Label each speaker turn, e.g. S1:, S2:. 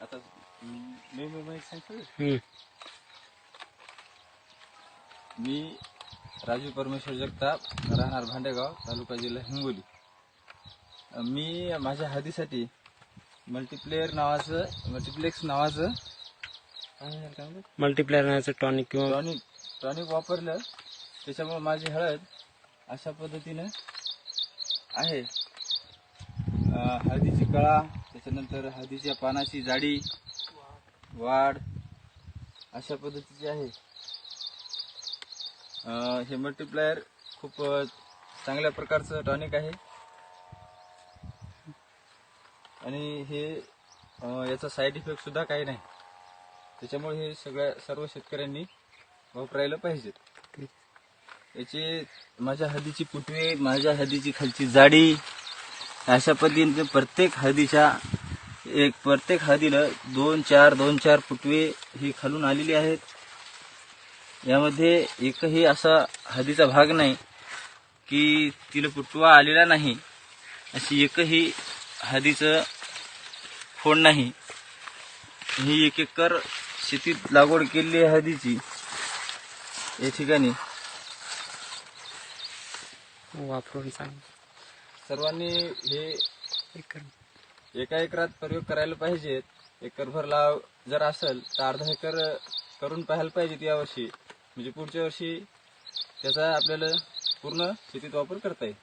S1: आता मी सांगतो. मी राजू परमेश्वर जगताप, राहणार भांडेगाव, तालुका जिल्हा हिंगोली. मी माझ्या हळदीसाठी मल्टीप्लेक्स नावाचं
S2: टॉनिक किंवा
S1: टॉनिक वापरलं. त्याच्यामुळे माझी हळद अशा पद्धतीनं आहे. हळदीची कळा, त्याच्यानंतर हळदीच्या पानाची जाडी, वाढ अशा पद्धतीची आहे. हे मल्टीप्लायर खूप चांगल्या प्रकारचं टॉनिक आहे आणि हे याचा साईड इफेक्ट सुद्धा काही नाही. त्याच्यामुळे हे सर्व शेतकऱ्यांनी वापरायला पाहिजे. याचे माझ्या हळदीची फुटवे, माझ्या हळदीची खालची जाडी अशा पद्धतीने प्रत्येक हळदीला 2-4 फुटवे ही खालून आलेली आहेत. यामध्ये एकही असा हळदीचा भाग नाही की तिला फुटवा आलेला नाही, अशी एकही हळदीचं खोड नाही. ही 1 एकर शेतीत लागवड केलेली आहे हळदीची. या ठिकाणी
S2: वापरून सांग.
S1: सर्वांनी हे एका एकरात प्रयोग करायला पाहिजेत. एकरभर लाव जर असेल तर अर्धा एकर करून पाहायला पाहिजेत यावर्षी. म्हणजे पुढच्या वर्षी त्याचा आपल्याला पूर्ण शेतीत वापर करता येईल.